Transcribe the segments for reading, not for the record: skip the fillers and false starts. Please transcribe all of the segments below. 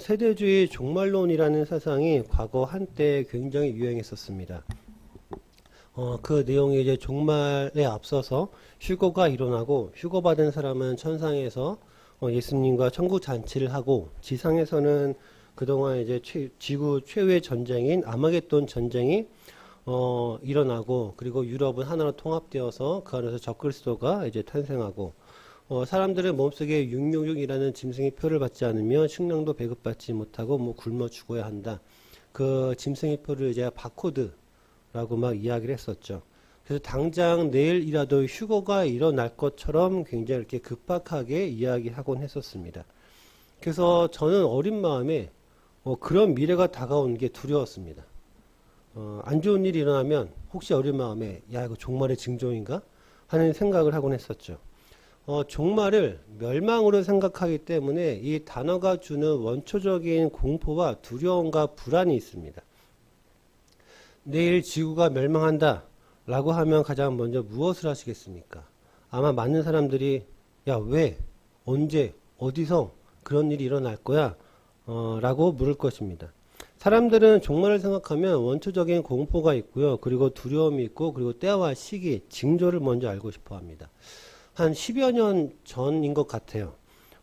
세대주의 종말론이라는 사상이 과거 한때 굉장히 유행했었습니다. 그 내용이 이제 종말에 앞서서 휴거가 일어나고 휴거받은 사람은 천상에서 예수님과 천국 잔치를 하고 지상에서는 그동안 이제 지구 최후의 전쟁인 아마겟돈 전쟁이 일어나고 그리고 유럽은 하나로 통합되어서 그 안에서 적그리스도가 이제 탄생하고 사람들의 몸속에 666이라는 짐승의 표를 받지 않으면 식량도 배급받지 못하고 뭐 굶어 죽어야 한다. 그 짐승의 표를 이제 바코드라고 막 이야기를 했었죠. 그래서 당장 내일이라도 휴거가 일어날 것처럼 굉장히 이렇게 급박하게 이야기하곤 했었습니다. 그래서 저는 어린 마음에 그런 미래가 다가오는 게 두려웠습니다. 안 좋은 일이 일어나면 혹시 어린 마음에 야 이거 종말의 징조인가 하는 생각을 하곤 했었죠. 종말을 멸망으로 생각하기 때문에 이 단어가 주는 원초적인 공포와 두려움과 불안이 있습니다. 내일 지구가 멸망한다 라고 하면 가장 먼저 무엇을 하시겠습니까? 아마 많은 사람들이 야 왜? 언제? 어디서 그런 일이 일어날 거야? 라고 물을 것입니다. 사람들은 종말을 생각하면 원초적인 공포가 있고요. 그리고 두려움이 있고 그리고 때와 시기, 징조를 먼저 알고 싶어 합니다. 한 10여 년 전인 것 같아요.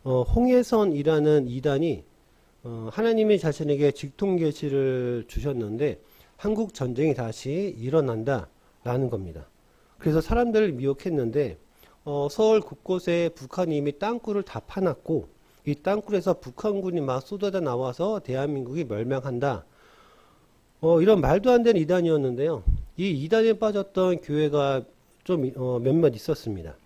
홍해선이라는 이단이 하나님이 자신에게 직통계시를 주셨는데 한국 전쟁이 다시 일어난다 라는 겁니다. 그래서 사람들을 미혹했는데 서울 곳곳에 북한이 이미 땅굴을 다 파놨고 이 땅굴에서 북한군이 막 쏟아져 나와서 대한민국이 멸망한다. 이런 말도 안 되는 이단이었는데요. 이 이단에 빠졌던 교회가 좀 몇몇 있었습니다.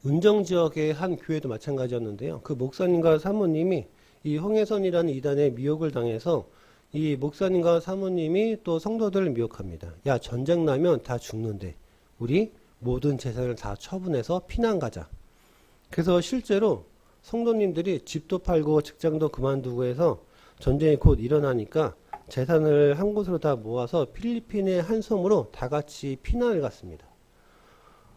은정 지역의 한 교회도 마찬가지였는데요. 그 목사님과 사모님이 이 홍해선이라는 이단에 미혹을 당해서 이 목사님과 사모님이 또 성도들을 미혹합니다. 야 전쟁 나면 다 죽는데 우리 모든 재산을 다 처분해서 피난 가자. 그래서 실제로 성도님들이 집도 팔고 직장도 그만두고 해서 전쟁이 곧 일어나니까 재산을 한 곳으로 다 모아서 필리핀의 한 섬으로 다 같이 피난을 갔습니다.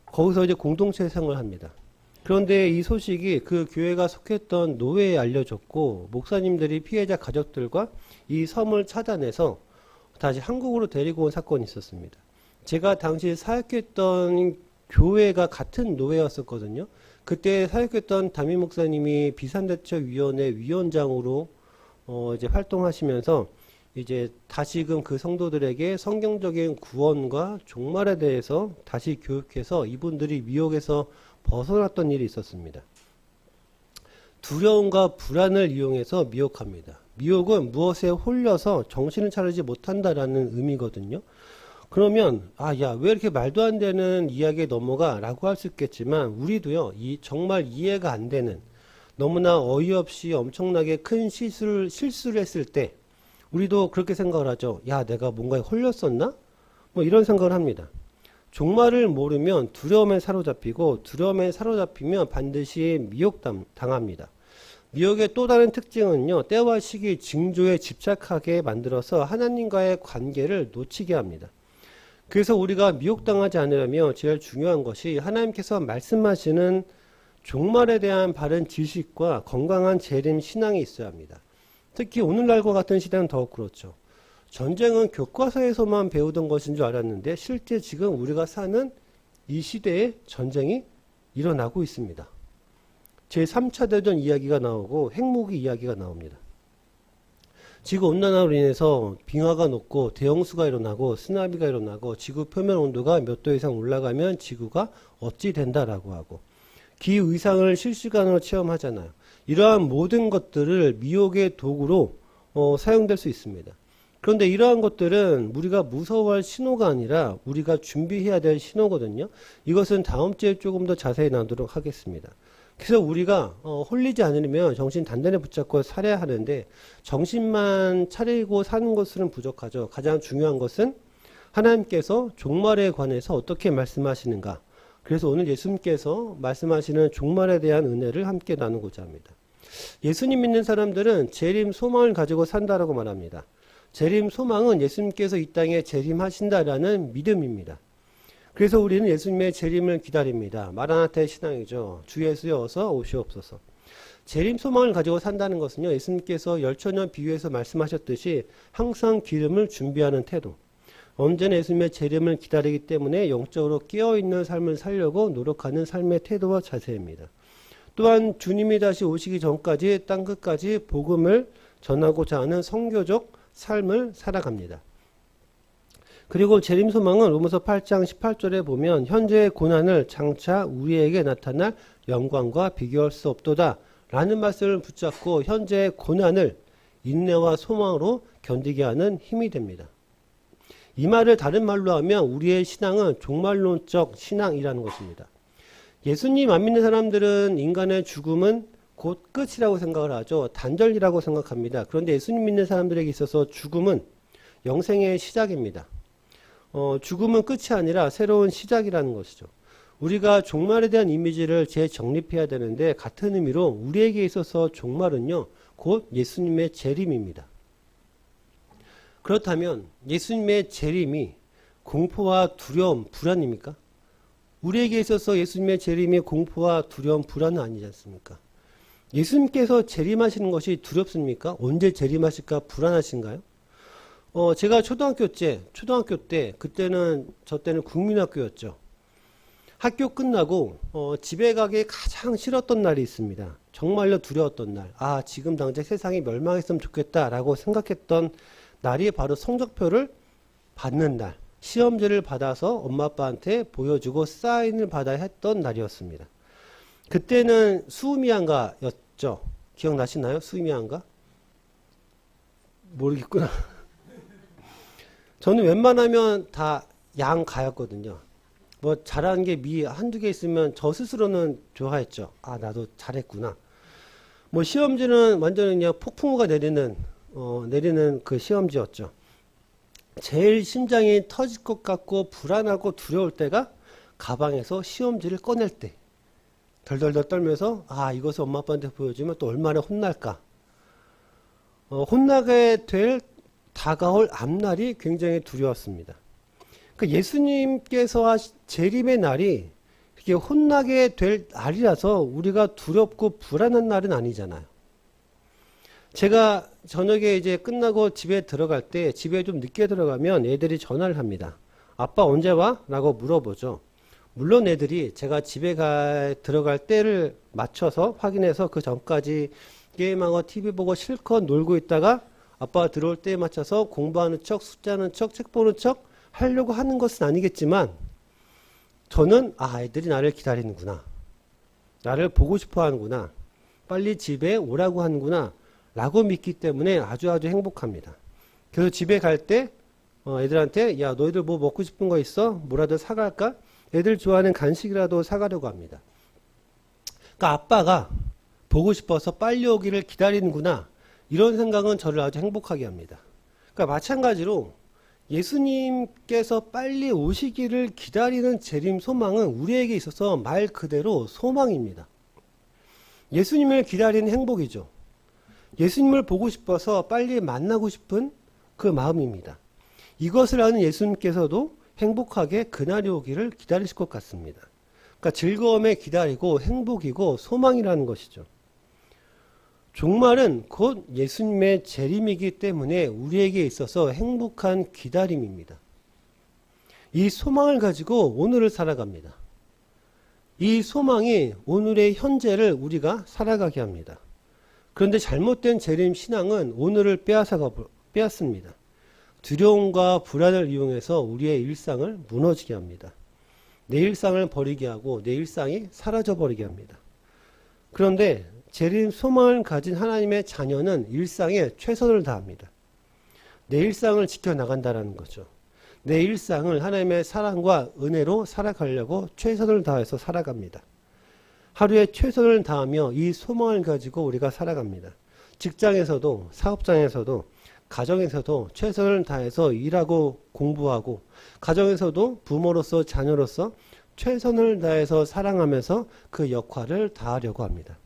거기서 이제 공동체 생활을 합니다. 그런데 이 소식이 그 교회가 속했던 노회에 알려졌고 목사님들이 피해자 가족들과 이 섬을 찾아내서 다시 한국으로 데리고 온 사건이 있었습니다. 제가 당시 사역했던 교회가 같은 노회였었거든요. 그때 사역했던 담임 목사님이 비산대책위원회 위원장으로 이제 활동하시면서 이제 다시금 그 성도들에게 성경적인 구원과 종말에 대해서 다시 교육해서 이분들이 미혹에서 벗어났던 일이 있었습니다. 두려움과 불안을 이용해서 미혹합니다. 미혹은 무엇에 홀려서 정신을 차리지 못한다라는 의미거든요. 그러면 야 왜 이렇게 말도 안 되는 이야기에 넘어가 라고 할 수 있겠지만 우리도요 정말 이해가 안 되는 너무나 어이없이 엄청나게 큰 실수를 했을 때 우리도 그렇게 생각을 하죠. 야 내가 뭔가에 홀렸었나? 뭐 이런 생각을 합니다. 종말을 모르면 두려움에 사로잡히고 두려움에 사로잡히면 반드시 미혹당합니다. 미혹의 또 다른 특징은요. 때와 시기 징조에 집착하게 만들어서 하나님과의 관계를 놓치게 합니다. 그래서 우리가 미혹당하지 않으려면 제일 중요한 것이 하나님께서 말씀하시는 종말에 대한 바른 지식과 건강한 재림 신앙이 있어야 합니다. 특히 오늘날과 같은 시대는 더욱 그렇죠. 전쟁은 교과서에서만 배우던 것인 줄 알았는데 실제 지금 우리가 사는 이 시대에 전쟁이 일어나고 있습니다. 제3차 대전 이야기가 나오고 핵무기 이야기가 나옵니다. 지구온난화로 인해서 빙하가 녹고 대홍수가 일어나고 쓰나미가 일어나고 지구 표면 온도가 몇 도 이상 올라가면 지구가 어찌 된다라고 하고 기의상을 실시간으로 체험하잖아요. 이러한 모든 것들을 미혹의 도구로 사용될 수 있습니다. 그런데 이러한 것들은 우리가 무서워할 신호가 아니라 우리가 준비해야 될 신호거든요. 이것은 다음 주에 조금 더 자세히 나누도록 하겠습니다. 그래서 우리가 홀리지 않으려면 정신 단단히 붙잡고 살아야 하는데 정신만 차리고 사는 것은 부족하죠. 가장 중요한 것은 하나님께서 종말에 관해서 어떻게 말씀하시는가. 그래서 오늘 예수님께서 말씀하시는 종말에 대한 은혜를 함께 나누고자 합니다. 예수님 믿는 사람들은 재림 소망을 가지고 산다라고 말합니다. 재림 소망은 예수님께서 이 땅에 재림하신다라는 믿음입니다. 그래서 우리는 예수님의 재림을 기다립니다. 마라나타의 신앙이죠. 주 예수여 어서 오시옵소서. 재림 소망을 가지고 산다는 것은요, 예수님께서 열처녀 비유에서 말씀하셨듯이 항상 기름을 준비하는 태도, 언제나 예수님의 재림을 기다리기 때문에 영적으로 깨어있는 삶을 살려고 노력하는 삶의 태도와 자세입니다. 또한 주님이 다시 오시기 전까지 땅끝까지 복음을 전하고자 하는 선교적 삶을 살아갑니다. 그리고 재림 소망은 로마서 8장 18절에 보면 현재의 고난을 장차 우리에게 나타날 영광과 비교할 수 없도다 라는 말씀을 붙잡고 현재의 고난을 인내와 소망으로 견디게 하는 힘이 됩니다. 이 말을 다른 말로 하면 우리의 신앙은 종말론적 신앙이라는 것입니다. 예수님 안 믿는 사람들은 인간의 죽음은 곧 끝이라고 생각을 하죠. 단절이라고 생각합니다. 그런데 예수님 믿는 사람들에게 있어서 죽음은 영생의 시작입니다. 죽음은 끝이 아니라 새로운 시작이라는 것이죠. 우리가 종말에 대한 이미지를 재정립해야 되는데 같은 의미로 우리에게 있어서 종말은요, 곧 예수님의 재림입니다. 그렇다면 예수님의 재림이 공포와 두려움, 불안입니까? 우리에게 있어서 예수님의 재림이 공포와 두려움, 불안은 아니지 않습니까? 예수님께서 재림하시는 것이 두렵습니까? 언제 재림하실까 불안하신가요? 제가 초등학교 때 그때는 저 때는 국민학교였죠. 학교 끝나고 집에 가기 가장 싫었던 날이 있습니다. 정말로 두려웠던 날. 아, 지금 당장 세상이 멸망했으면 좋겠다라고 생각했던 날이 바로 성적표를 받는 날. 시험지를 받아서 엄마 아빠한테 보여주고 사인을 받아야 했던 날이었습니다. 그때는 수미양가였죠. 기억나시나요? 수미양가? 모르겠구나. 저는 웬만하면 다 양가였거든요. 뭐 잘하는 게 한두 개 있으면 저 스스로는 좋아했죠. 아, 나도 잘했구나. 뭐 시험지는 완전히 그냥 폭풍우가 내리는 그 시험지였죠. 제일 심장이 터질 것 같고 불안하고 두려울 때가 가방에서 시험지를 꺼낼 때. 덜덜덜 떨면서 아, 이것을 엄마 아빠한테 보여주면 또 얼마나 혼날까. 혼나게 될 다가올 앞날이 굉장히 두려웠습니다. 그 예수님께서 재림의 날이 이렇게 혼나게 될 날이라서 우리가 두렵고 불안한 날은 아니잖아요. 제가 저녁에 이제 끝나고 집에 들어갈 때 집에 좀 늦게 들어가면 애들이 전화를 합니다. 아빠 언제 와? 라고 물어보죠. 물론 애들이 제가 집에 들어갈 때를 맞춰서 확인해서 그 전까지 게임하고 TV 보고 실컷 놀고 있다가 아빠가 들어올 때에 맞춰서 공부하는 척, 숫자는 척, 책 보는 척 하려고 하는 것은 아니겠지만 저는 애들이 나를 기다리는구나. 나를 보고 싶어 하는구나. 빨리 집에 오라고 하는구나. 라고 믿기 때문에 아주 행복합니다. 그래서 집에 갈 때 애들한테 야, 너희들 뭐 먹고 싶은 거 있어? 뭐라도 사갈까? 애들 좋아하는 간식이라도 사가려고 합니다. 그러니까 아빠가 보고 싶어서 빨리 오기를 기다리는구나. 이런 생각은 저를 아주 행복하게 합니다. 그러니까 마찬가지로 예수님께서 빨리 오시기를 기다리는 재림 소망은 우리에게 있어서 말 그대로 소망입니다. 예수님을 기다리는 행복이죠. 예수님을 보고 싶어서 빨리 만나고 싶은 그 마음입니다. 이것을 아는 예수님께서도 행복하게 그날이 오기를 기다리실 것 같습니다. 그러니까 즐거움에 기다리고 행복이고 소망이라는 것이죠. 종말은 곧 예수님의 재림이기 때문에 우리에게 있어서 행복한 기다림입니다. 이 소망을 가지고 오늘을 살아갑니다. 이 소망이 오늘의 현재를 우리가 살아가게 합니다. 그런데 잘못된 재림 신앙은 오늘을 빼앗습니다. 두려움과 불안을 이용해서 우리의 일상을 무너지게 합니다. 내 일상을 버리게 하고 내 일상이 사라져버리게 합니다. 그런데 재림 소망을 가진 하나님의 자녀는 일상에 최선을 다합니다. 내 일상을 지켜나간다는 거죠. 내 일상을 하나님의 사랑과 은혜로 살아가려고 최선을 다해서 살아갑니다. 하루에 최선을 다하며 이 소망을 가지고 우리가 살아갑니다. 직장에서도 사업장에서도 가정에서도 최선을 다해서 일하고 공부하고 가정에서도 부모로서 자녀로서 최선을 다해서 사랑하면서 그 역할을 다하려고 합니다.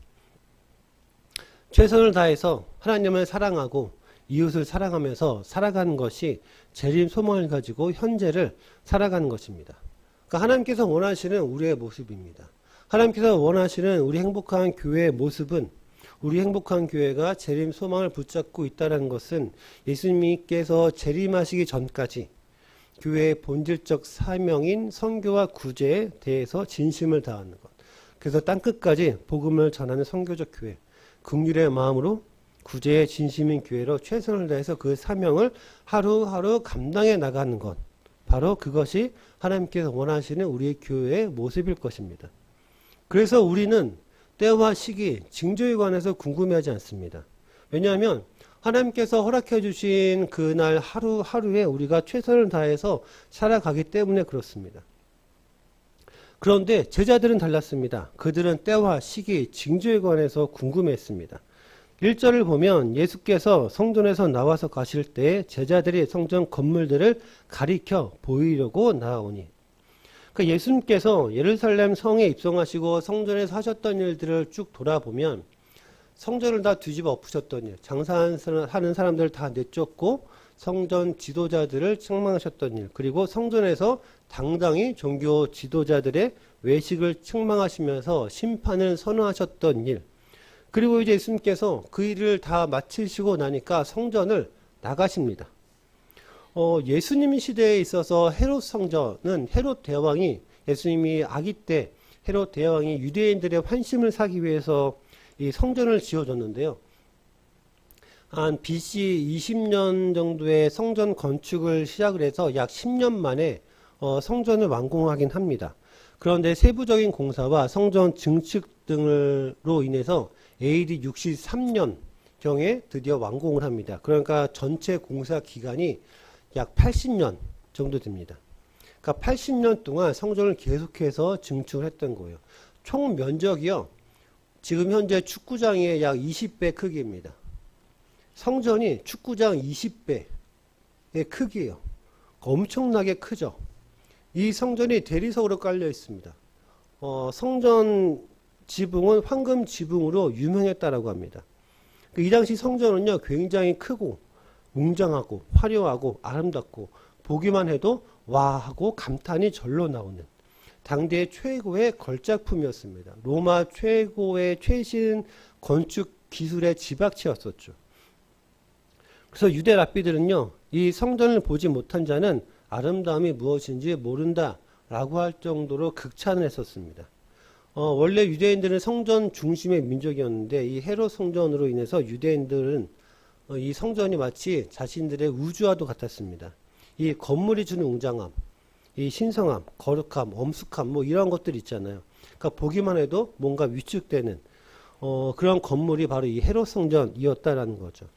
최선을 다해서 하나님을 사랑하고 이웃을 사랑하면서 살아가는 것이 재림 소망을 가지고 현재를 살아가는 것입니다. 그러니까 하나님께서 원하시는 우리의 모습입니다. 하나님께서 원하시는 우리 행복한 교회의 모습은 우리 행복한 교회가 재림 소망을 붙잡고 있다는 것은 예수님께서 재림하시기 전까지 교회의 본질적 사명인 선교와 구제에 대해서 진심을 다하는 것. 그래서 땅끝까지 복음을 전하는 선교적 교회, 긍휼의 마음으로 구제의 진심인 교회로 최선을 다해서 그 사명을 하루하루 감당해 나가는 것. 바로 그것이 하나님께서 원하시는 우리의 교회의 모습일 것입니다. 그래서 우리는 때와 시기, 징조에 관해서 궁금해하지 않습니다. 왜냐하면 하나님께서 허락해 주신 그날 하루하루에 우리가 최선을 다해서 살아가기 때문에 그렇습니다. 그런데 제자들은 달랐습니다. 그들은 때와 시기, 징조에 관해서 궁금해했습니다. 1절을 보면 예수께서 성전에서 나와서 가실 때 제자들이 성전 건물들을 가리켜 보이려고 나아오니, 그러니까 예수님께서 예루살렘 성에 입성하시고 성전에서 하셨던 일들을 쭉 돌아보면 성전을 다 뒤집어 엎으셨던 일, 장사하는 사람들을 다 내쫓고 성전 지도자들을 책망하셨던 일, 그리고 성전에서 당당히 종교 지도자들의 외식을 책망하시면서 심판을 선언하셨던 일, 그리고 이제 예수님께서 그 일을 다 마치시고 나니까 성전을 나가십니다. 예수님 시대에 있어서 헤롯 성전은 헤롯 대왕이, 예수님이 아기 때 헤롯 대왕이 유대인들의 환심을 사기 위해서 이 성전을 지어줬는데요. 한 BC 20년 정도의 성전 건축을 시작을 해서 약 10년 만에 성전을 완공하긴 합니다. 그런데 세부적인 공사와 성전 증축 등으로 인해서 AD 63년경에 드디어 완공을 합니다. 그러니까 전체 공사 기간이 약 80년 정도 됩니다. 그러니까 80년 동안 성전을 계속해서 증축을 했던 거예요. 총 면적이요, 지금 현재 축구장의 약 20배 크기입니다. 성전이 축구장 20배의 크기예요. 엄청나게 크죠. 이 성전이 대리석으로 깔려 있습니다. 성전 지붕은 황금 지붕으로 유명했다라고 합니다. 이 당시 성전은요, 굉장히 크고 웅장하고 화려하고 아름답고 보기만 해도 와 하고 감탄이 절로 나오는 당대 최고의 걸작품이었습니다. 로마 최고의 최신 건축 기술의 집약체였었죠. 그래서 유대 랍비들은요, 이 성전을 보지 못한 자는 아름다움이 무엇인지 모른다라고 할 정도로 극찬을 했었습니다. 원래 유대인들은 성전 중심의 민족이었는데 이 헤롯 성전으로 인해서 유대인들은 이 성전이 마치 자신들의 우주와도 같았습니다. 이 건물이 주는 웅장함, 이 신성함, 거룩함, 엄숙함, 뭐 이런 것들 있잖아요. 그러니까 보기만 해도 뭔가 위축되는 그런 건물이 바로 이 헤롯 성전이었다라는 거죠.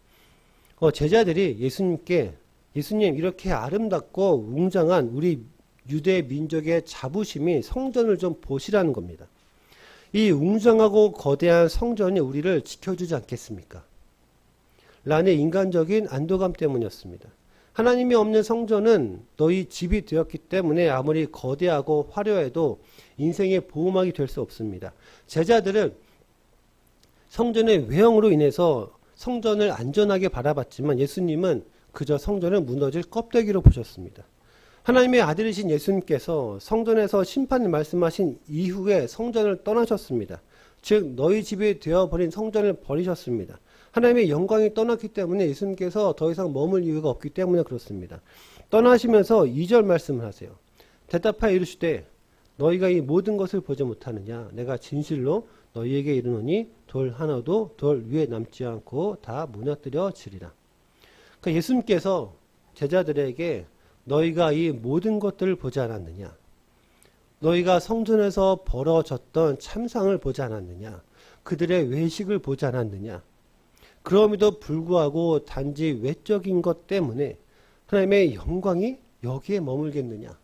제자들이 예수님 이렇게 아름답고 웅장한 우리 유대 민족의 자부심이 성전을 좀 보시라는 겁니다. 이 웅장하고 거대한 성전이 우리를 지켜주지 않겠습니까? 라는 인간적인 안도감 때문이었습니다. 하나님이 없는 성전은 너희 집이 되었기 때문에 아무리 거대하고 화려해도 인생의 보호막이 될 수 없습니다. 제자들은 성전의 외형으로 인해서 성전을 안전하게 바라봤지만 예수님은 그저 성전을 무너질 껍데기로 보셨습니다. 하나님의 아들이신 예수님께서 성전에서 심판을 말씀하신 이후에 성전을 떠나셨습니다. 즉 너희 집이 되어버린 성전을 버리셨습니다. 하나님의 영광이 떠났기 때문에 예수님께서 더 이상 머물 이유가 없기 때문에 그렇습니다. 떠나시면서 2절 말씀을 하세요. 대답하여 이르시되 너희가 이 모든 것을 보지 못하느냐? 내가 진실로 너희에게 이르노니 돌 하나도 돌 위에 남지 않고 다 무너뜨려지리라. 그러니까 예수님께서 제자들에게 너희가 이 모든 것들을 보지 않았느냐? 너희가 성전에서 벌어졌던 참상을 보지 않았느냐? 그들의 외식을 보지 않았느냐? 그럼에도 불구하고 단지 외적인 것 때문에 하나님의 영광이 여기에 머물겠느냐?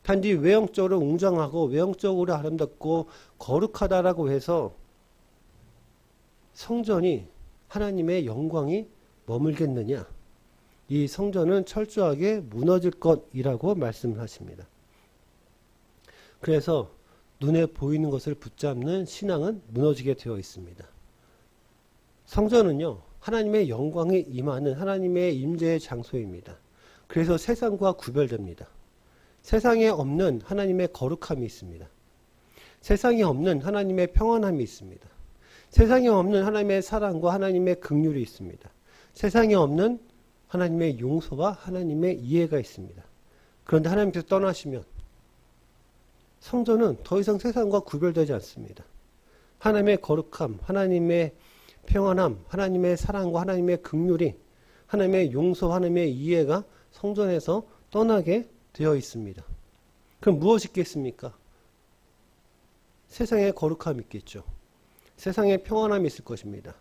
단지 외형적으로 웅장하고 외형적으로 아름답고 거룩하다라고 해서 성전이 하나님의 영광이 머물겠느냐? 이 성전은 철저하게 무너질 것이라고 말씀을 하십니다. 그래서 눈에 보이는 것을 붙잡는 신앙은 무너지게 되어 있습니다. 성전은요, 하나님의 영광이 임하는 하나님의 임재의 장소입니다. 그래서 세상과 구별됩니다. 세상에 없는 하나님의 거룩함이 있습니다. 세상에 없는 하나님의 평안함이 있습니다. 세상에 없는 하나님의 사랑과 하나님의 긍휼이 있습니다. 세상에 없는 하나님의 용서와 하나님의 이해가 있습니다. 그런데 하나님께서 떠나시면 성전은 더 이상 세상과 구별되지 않습니다. 하나님의 거룩함, 하나님의 평안함, 하나님의 사랑과 하나님의 긍휼이, 하나님의 용서, 하나님의 이해가 성전에서 떠나게 되어 있습니다. 그럼 무엇이 있겠습니까? 세상에 거룩함이 있겠죠. 세상에 평안함이 있을 것입니다.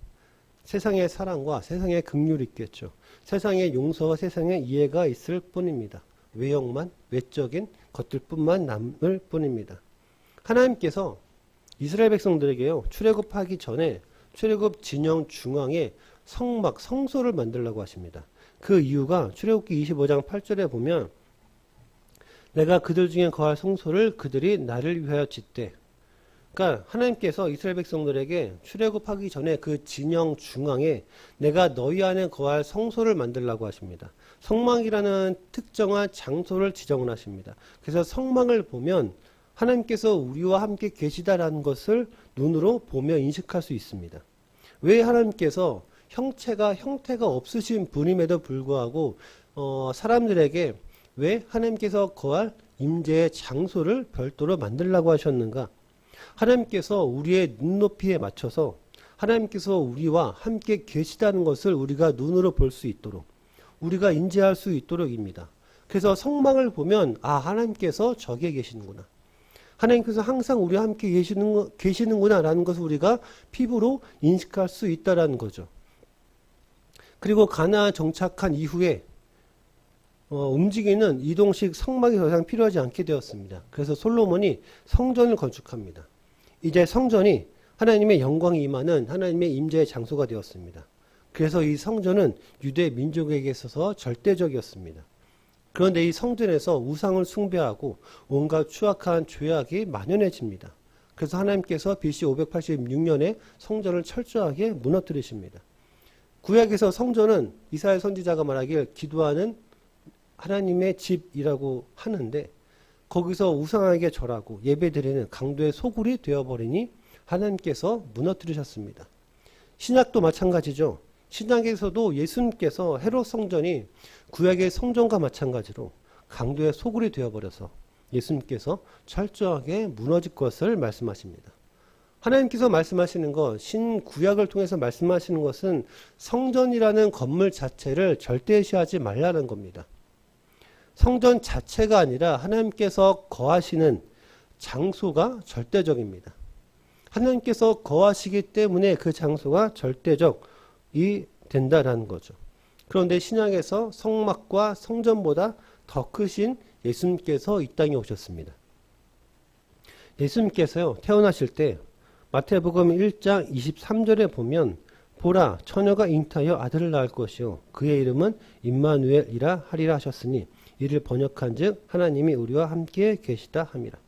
세상의 사랑과 세상의 긍휼이 있겠죠. 세상의 용서와 세상의 이해가 있을 뿐입니다. 외형만, 외적인 것들뿐만 남을 뿐입니다. 하나님께서 이스라엘 백성들에게요, 출애굽하기 전에 출애굽 진영 중앙에 성막, 성소를 만들라고 하십니다. 그 이유가 출애굽기 25장 8절에 보면 내가 그들 중에 거할 성소를 그들이 나를 위하여 짓되, 그러니까 하나님께서 이스라엘 백성들에게 출애굽하기 전에 그 진영 중앙에 내가 너희 안에 거할 성소를 만들라고 하십니다. 성막이라는 특정한 장소를 지정을 하십니다. 그래서 성막을 보면 하나님께서 우리와 함께 계시다라는 것을 눈으로 보며 인식할 수 있습니다. 왜 하나님께서 형태가 없으신 분임에도 불구하고 사람들에게 왜 하나님께서 거할 임재의 장소를 별도로 만들라고 하셨는가? 하나님께서 우리의 눈높이에 맞춰서 하나님께서 우리와 함께 계시다는 것을 우리가 눈으로 볼 수 있도록, 우리가 인지할 수 있도록입니다. 그래서 성막을 보면 하나님께서 저기에 계시는구나, 하나님께서 항상 우리와 함께 계시는구나 라는 것을 우리가 피부로 인식할 수 있다라는 거죠. 그리고 가나안 정착한 이후에 움직이는 이동식 성막이 더 이상 필요하지 않게 되었습니다. 그래서 솔로몬이 성전을 건축합니다. 이제 성전이 하나님의 영광이 임하는 하나님의 임재의 장소가 되었습니다. 그래서 이 성전은 유대 민족에게 있어서 절대적이었습니다. 그런데 이 성전에서 우상을 숭배하고 온갖 추악한 죄악이 만연해집니다. 그래서 하나님께서 BC 586년에 성전을 철저하게 무너뜨리십니다. 구약에서 성전은 이사야 선지자가 말하길 기도하는 하나님의 집이라고 하는데, 거기서 우상에게 절하고 예배드리는 강도의 소굴이 되어버리니 하나님께서 무너뜨리셨습니다. 신약도 마찬가지죠. 신약에서도 예수님께서 헤롯 성전이 구약의 성전과 마찬가지로 강도의 소굴이 되어버려서 예수님께서 철저하게 무너질 것을 말씀하십니다. 하나님께서 말씀하시는 것, 신구약을 통해서 말씀하시는 것은 성전이라는 건물 자체를 절대시하지 말라는 겁니다. 성전 자체가 아니라 하나님께서 거하시는 장소가 절대적입니다. 하나님께서 거하시기 때문에 그 장소가 절대적이 된다라는 거죠. 그런데 신약에서 성막과 성전보다 더 크신 예수님께서 이 땅에 오셨습니다. 예수님께서요, 태어나실 때 마태복음 1장 23절에 보면 보라, 처녀가 잉타하여 아들을 낳을 것이요 그의 이름은 임마누엘이라 하리라 하셨으니 이를 번역한즉 하나님이 우리와 함께 계시다 함이라.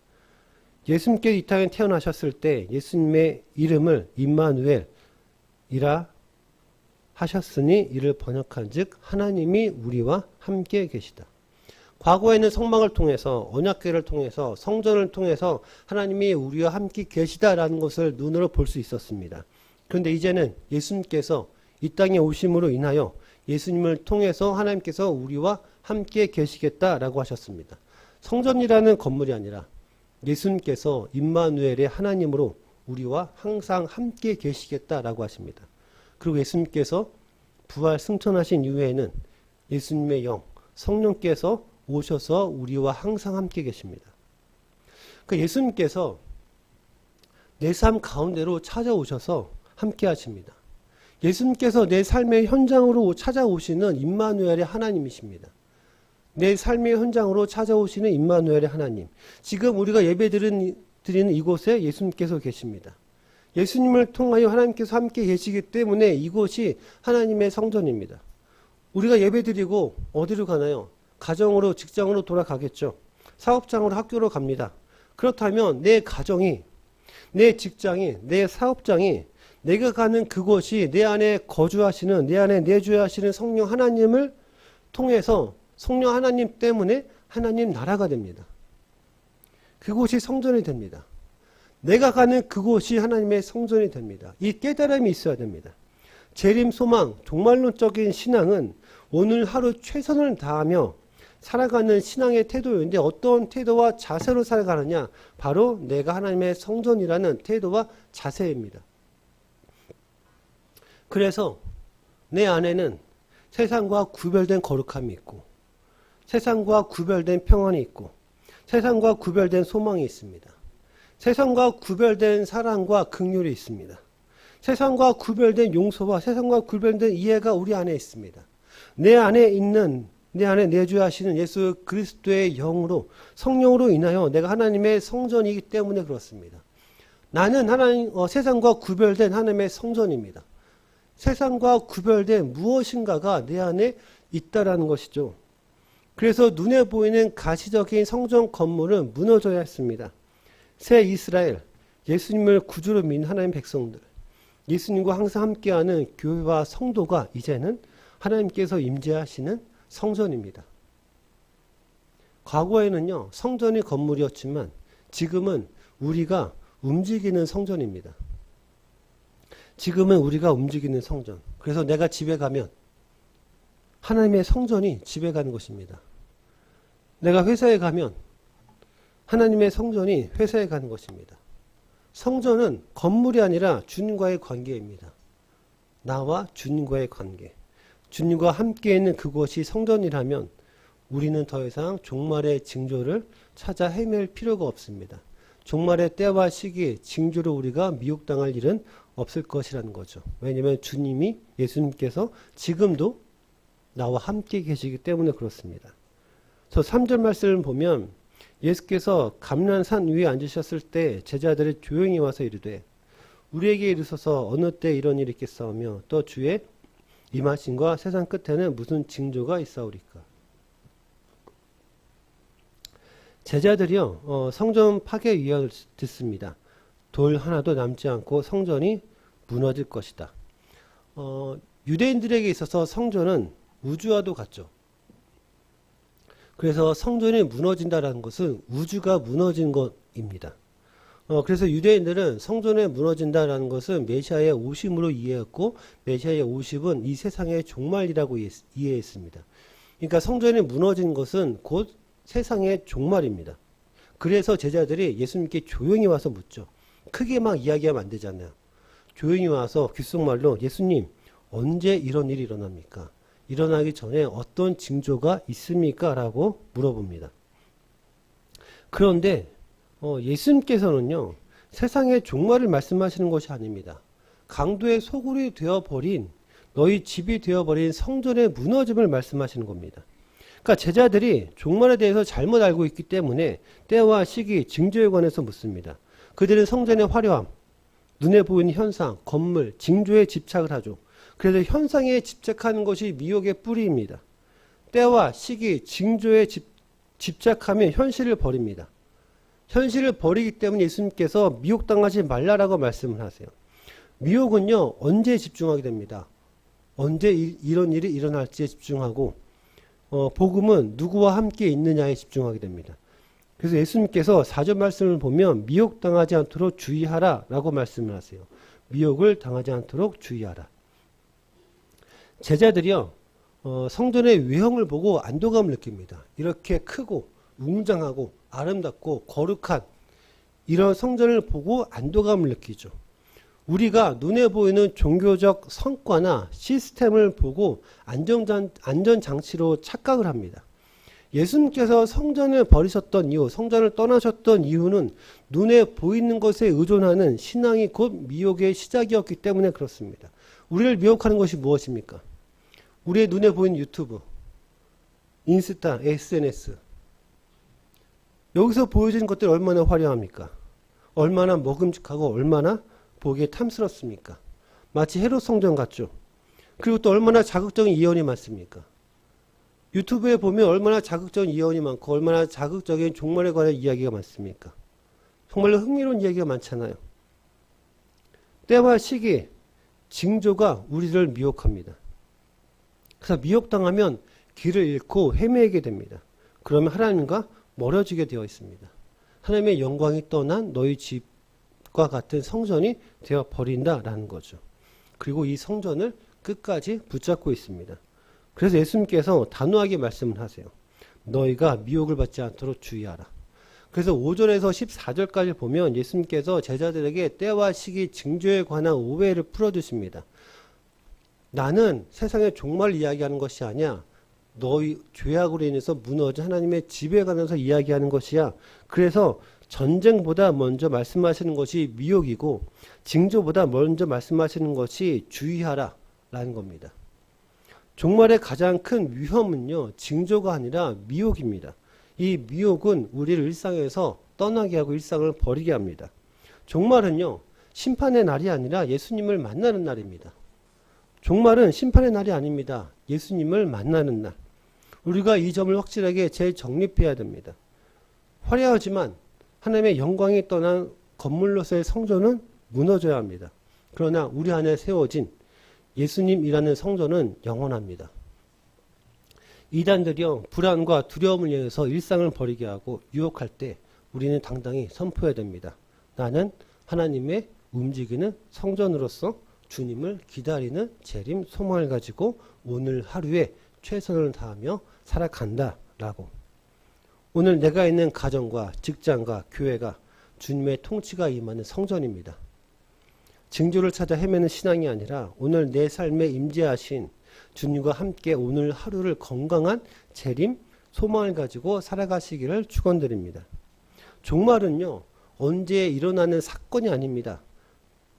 예수님께서 이 땅에 태어나셨을 때 예수님의 이름을 임마누엘이라 하셨으니 이를 번역한즉 하나님이 우리와 함께 계시다. 과거에는 성막을 통해서, 언약궤를 통해서, 성전을 통해서 하나님이 우리와 함께 계시다라는 것을 눈으로 볼 수 있었습니다. 그런데 이제는 예수님께서 이 땅에 오심으로 인하여 예수님을 통해서 하나님께서 우리와 함께 계시겠다라고 하셨습니다. 성전이라는 건물이 아니라 예수님께서 임마누엘의 하나님으로 우리와 항상 함께 계시겠다라고 하십니다. 그리고 예수님께서 부활 승천하신 이후에는 예수님의 영, 성령께서 오셔서 우리와 항상 함께 계십니다. 그러니까 예수님께서 내 삶 가운데로 찾아오셔서 함께 하십니다. 예수님께서 내 삶의 현장으로 찾아오시는 임마누엘의 하나님이십니다. 내 삶의 현장으로 찾아오시는 임마누엘의 하나님. 지금 우리가 예배드리는 이곳에 예수님께서 계십니다. 예수님을 통하여 하나님께서 함께 계시기 때문에 이곳이 하나님의 성전입니다. 우리가 예배드리고 어디로 가나요? 가정으로, 직장으로 돌아가겠죠. 사업장으로, 학교로 갑니다. 그렇다면 내 가정이, 내 직장이, 내 사업장이, 내가 가는 그곳이 내 안에 거주하시는, 내 안에 내주하시는 성령 하나님을 통해서 성령 하나님 때문에 하나님 나라가 됩니다. 그곳이 성전이 됩니다. 내가 가는 그곳이 하나님의 성전이 됩니다. 이 깨달음이 있어야 됩니다. 재림 소망, 종말론적인 신앙은 오늘 하루 최선을 다하며 살아가는 신앙의 태도인데 어떤 태도와 자세로 살아가느냐? 바로 내가 하나님의 성전이라는 태도와 자세입니다. 그래서 내 안에는 세상과 구별된 거룩함이 있고 세상과 구별된 평안이 있고 세상과 구별된 소망이 있습니다. 세상과 구별된 사랑과 긍휼이 있습니다. 세상과 구별된 용서와 세상과 구별된 이해가 우리 안에 있습니다. 내 안에 내주하시는 예수 그리스도의 영으로 성령으로 인하여 내가 하나님의 성전이기 때문에 그렇습니다. 나는 세상과 구별된 하나님의 성전입니다. 세상과 구별된 무엇인가가 내 안에 있다라는 것이죠. 그래서 눈에 보이는 가시적인 성전 건물은 무너져야 했습니다. 새 이스라엘, 예수님을 구주로 믿는 하나님 백성들, 예수님과 항상 함께하는 교회와 성도가 이제는 하나님께서 임재하시는 성전입니다. 과거에는요, 성전이 건물이었지만 지금은 우리가 움직이는 성전입니다. 지금은 우리가 움직이는 성전. 그래서 내가 집에 가면 하나님의 성전이 집에 가는 것입니다. 내가 회사에 가면 하나님의 성전이 회사에 가는 것입니다. 성전은 건물이 아니라 주님과의 관계입니다. 나와 주님과의 관계. 주님과 함께 있는 그것이 성전이라면 우리는 더 이상 종말의 징조를 찾아 헤맬 필요가 없습니다. 종말의 때와 시기, 징조로 우리가 미혹당할 일은 없을 것이라는 거죠. 왜냐하면 예수님께서 지금도 나와 함께 계시기 때문에 그렇습니다. 저 3절 말씀을 보면 예수께서 감난산 위에 앉으셨을 때 제자들이 조용히 와서 이르되 우리에게 이르소서 어느 때 이런 일이 있겠사오며 또 주의 임하심과 세상 끝에는 무슨 징조가 있사오리까. 제자들이요 성전 파괴 위협을 듣습니다. 돌 하나도 남지 않고 성전이 무너질 것이다. 유대인들에게 있어서 성전은 우주와도 같죠. 그래서 성전이 무너진다는 것은 우주가 무너진 것입니다. 그래서 유대인들은 성전에 무너진다는 것은 메시아의 오심으로 이해했고 메시아의 오심은 이 세상의 종말이라고 이해했습니다. 그러니까 성전이 무너진 것은 곧 세상의 종말입니다. 그래서 제자들이 예수님께 조용히 와서 묻죠. 크게 막 이야기하면 안 되잖아요. 조용히 와서 귓속말로 예수님 언제 이런 일이 일어납니까? 일어나기 전에 어떤 징조가 있습니까? 라고 물어봅니다. 그런데 예수님께서는요. 세상의 종말을 말씀하시는 것이 아닙니다. 강도의 소굴이 되어버린 너희 집이 되어버린 성전의 무너짐을 말씀하시는 겁니다. 그러니까 제자들이 종말에 대해서 잘못 알고 있기 때문에 때와 시기, 징조에 관해서 묻습니다. 그들은 성전의 화려함, 눈에 보이는 현상, 건물, 징조에 집착을 하죠. 그래서 현상에 집착하는 것이 미혹의 뿌리입니다. 때와 시기, 징조에 집착하면 현실을 버립니다. 현실을 버리기 때문에 예수님께서 미혹당하지 말라라고 말씀을 하세요. 미혹은요, 언제 집중하게 됩니다. 언제 이런 일이 일어날지에 집중하고, 복음은 누구와 함께 있느냐에 집중하게 됩니다. 그래서 예수님께서 4절 말씀을 보면 미혹당하지 않도록 주의하라 라고 말씀을 하세요. 미혹을 당하지 않도록 주의하라. 제자들이요, 성전의 외형을 보고 안도감을 느낍니다. 이렇게 크고 웅장하고 아름답고 거룩한 이런 성전을 보고 안도감을 느끼죠. 우리가 눈에 보이는 종교적 성과나 시스템을 보고 안전장치로 착각을 합니다. 예수님께서 성전을 버리셨던 이유, 성전을 떠나셨던 이유는 눈에 보이는 것에 의존하는 신앙이 곧 미혹의 시작이었기 때문에 그렇습니다. 우리를 미혹하는 것이 무엇입니까? 우리의 눈에 보이는 유튜브, 인스타, SNS. 여기서 보여지는 것들이 얼마나 화려합니까? 얼마나 먹음직하고 얼마나 보기에 탐스럽습니까? 마치 헤롯 성전 같죠? 그리고 또 얼마나 자극적인 예언이 많습니까? 유튜브에 보면 얼마나 자극적인 예언이 많고 얼마나 자극적인 종말에 관한 이야기가 많습니까? 정말로 흥미로운 이야기가 많잖아요. 때와 시기, 징조가 우리를 미혹합니다. 그래서 미혹당하면 길을 잃고 헤매게 됩니다. 그러면 하나님과 멀어지게 되어 있습니다. 하나님의 영광이 떠난 너희 집 과 같은 성전이 되어 버린다라는 거죠. 그리고 이 성전을 끝까지 붙잡고 있습니다. 그래서 예수님께서 단호하게 말씀을 하세요. 너희가 미혹을 받지 않도록 주의하라. 그래서 5절에서 14절까지 보면 예수님께서 제자들에게 때와 시기 징조에 관한 오해를 풀어주십니다. 나는 세상의 종말을 이야기하는 것이 아니야. 너희 죄악으로 인해서 무너진 하나님의 지배에 관해서 이야기하는 것이야. 그래서 전쟁보다 먼저 말씀하시는 것이 미혹이고 징조보다 먼저 말씀하시는 것이 주의하라 라는 겁니다. 종말의 가장 큰 위험은요, 징조가 아니라 미혹입니다. 이 미혹은 우리를 일상에서 떠나게 하고 일상을 버리게 합니다. 종말은요, 심판의 날이 아니라 예수님을 만나는 날입니다. 종말은 심판의 날이 아닙니다. 예수님을 만나는 날. 우리가 이 점을 확실하게 재정립해야 됩니다. 화려하지만 하나님의 영광이 떠난 건물로서의 성전은 무너져야 합니다. 그러나 우리 안에 세워진 예수님이라는 성전은 영원합니다. 이단들이요, 불안과 두려움을 위해서 일상을 버리게 하고 유혹할 때 우리는 당당히 선포해야 됩니다. 나는 하나님의 움직이는 성전으로서 주님을 기다리는 재림 소망을 가지고 오늘 하루에 최선을 다하며 살아간다 라고. 오늘 내가 있는 가정과 직장과 교회가 주님의 통치가 임하는 성전입니다. 징조를 찾아 헤매는 신앙이 아니라 오늘 내 삶에 임재하신 주님과 함께 오늘 하루를 건강한 재림 소망을 가지고 살아가시기를 축원드립니다. 종말은요, 언제 일어나는 사건이 아닙니다.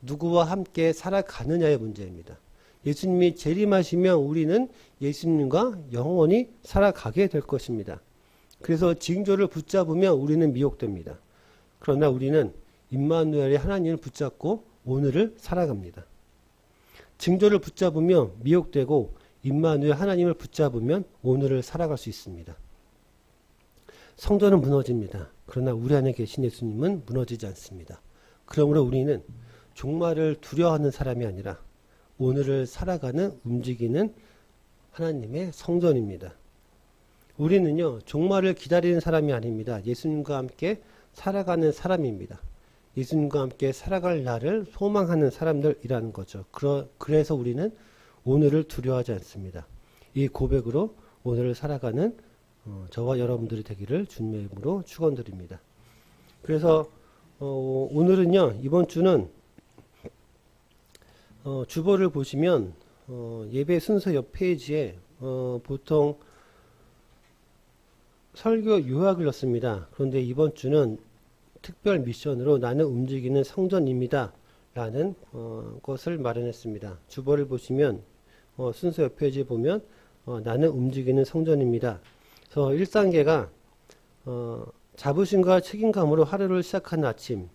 누구와 함께 살아가느냐의 문제입니다. 예수님이 재림하시면 우리는 예수님과 영원히 살아가게 될 것입니다. 그래서 징조를 붙잡으면 우리는 미혹됩니다. 그러나 우리는 임마누엘의 하나님을 붙잡고 오늘을 살아갑니다. 징조를 붙잡으면 미혹되고 임마누엘 하나님을 붙잡으면 오늘을 살아갈 수 있습니다. 성전은 무너집니다. 그러나 우리 안에 계신 예수님은 무너지지 않습니다. 그러므로 우리는 종말을 두려워하는 사람이 아니라 오늘을 살아가는 움직이는 하나님의 성전입니다. 우리는요, 종말을 기다리는 사람이 아닙니다. 예수님과 함께 살아가는 사람입니다. 예수님과 함께 살아갈 날을 소망하는 사람들이라는 거죠. 그래서 우리는 오늘을 두려워하지 않습니다. 이 고백으로 오늘을 살아가는 저와 여러분들이 되기를 주님의 이름으로 축원드립니다. 그래서 오늘은요, 이번 주는 주보를 보시면 예배 순서 옆 페이지에 보통 설교 요약을 넣습니다. 그런데 이번 주는 특별 미션으로 나는 움직이는 성전입니다 라는 것을 마련했습니다. 주보를 보시면 순서 옆 페이지에 보면 나는 움직이는 성전입니다. 그래서 1단계가 자부심과 책임감으로 하루를 시작하는 아침,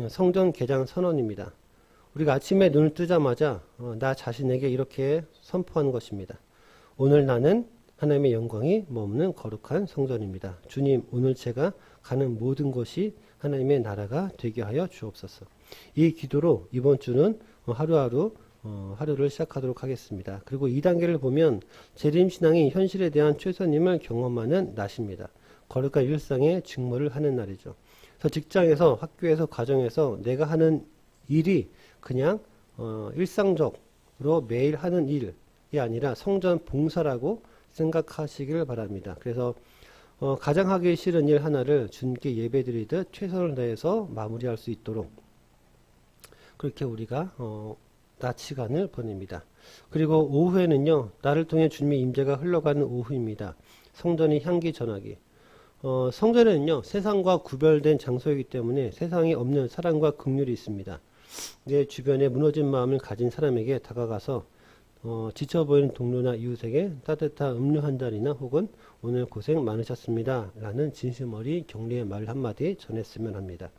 성전 개장 선언입니다. 우리가 아침에 눈을 뜨자마자 나 자신에게 이렇게 선포하는 것입니다. 오늘 나는 하나님의 영광이 머무는 거룩한 성전입니다. 주님, 오늘 제가 가는 모든 곳이 하나님의 나라가 되게 하여 주옵소서. 이 기도로 이번 주는 하루를 시작하도록 하겠습니다. 그리고 2단계를 보면 재림신앙이 현실에 대한 최선임을 경험하는 낮입니다. 거룩한 일상의 직무를 하는 날이죠. 그래서 직장에서, 학교에서, 가정에서 내가 하는 일이 그냥 일상적으로 매일 하는 일이 아니라 성전 봉사라고 생각하시길 바랍니다. 그래서 가장 하기 싫은 일 하나를 주님께 예배드리듯 최선을 다해서 마무리할 수 있도록 그렇게 우리가 낮 시간을 보냅니다. 그리고 오후에는요, 나를 통해 주님의 임재가 흘러가는 오후입니다. 성전의 향기 전하기. 성전에는요, 세상과 구별된 장소이기 때문에 세상에 없는 사랑과 긍휼이 있습니다. 내 주변에 무너진 마음을 가진 사람에게 다가가서 지쳐 보이는 동료나 이웃에게 따뜻한 음료 한 잔이나 혹은 오늘 고생 많으셨습니다 라는 진심 어린 격려의 말 한마디 전했으면 합니다.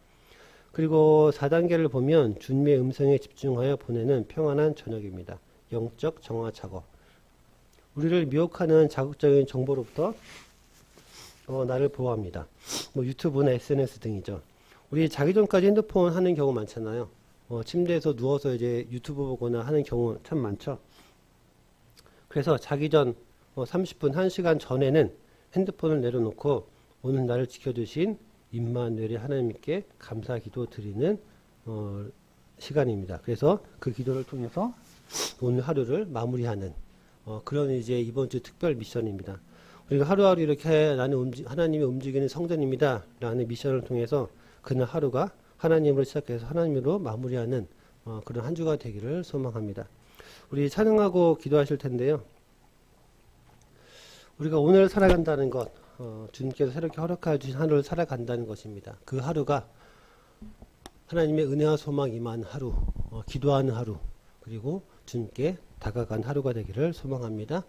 그리고 4단계를 보면 주님의 음성에 집중하여 보내는 평안한 저녁입니다. 영적 정화 작업. 우리를 미혹하는 자극적인 정보로부터 나를 보호합니다. 유튜브나 SNS 등이죠. 우리 자기 전까지 핸드폰 하는 경우 많잖아요. 침대에서 누워서 이제 유튜브 보거나 하는 경우 참 많죠. 그래서 자기 전 30분, 1시간 전에는 핸드폰을 내려놓고 오늘 나를 지켜주신 임마누엘의 하나님께 감사 기도 드리는 시간입니다. 그래서 그 기도를 통해서 오늘 하루를 마무리하는 그런 이제 이번 주 특별 미션입니다. 우리가 하루하루 이렇게 나는 하나님이 움직이는 성전입니다. 라는 미션을 통해서 그날 하루가 하나님으로 시작해서 하나님으로 마무리하는 그런 한 주가 되기를 소망합니다. 우리 찬양하고 기도하실 텐데요. 우리가 오늘 살아간다는 것, 주님께서 새롭게 허락해 주신 하루를 살아간다는 것입니다. 그 하루가 하나님의 은혜와 소망 임한 하루, 기도하는 하루, 그리고 주님께 다가간 하루가 되기를 소망합니다.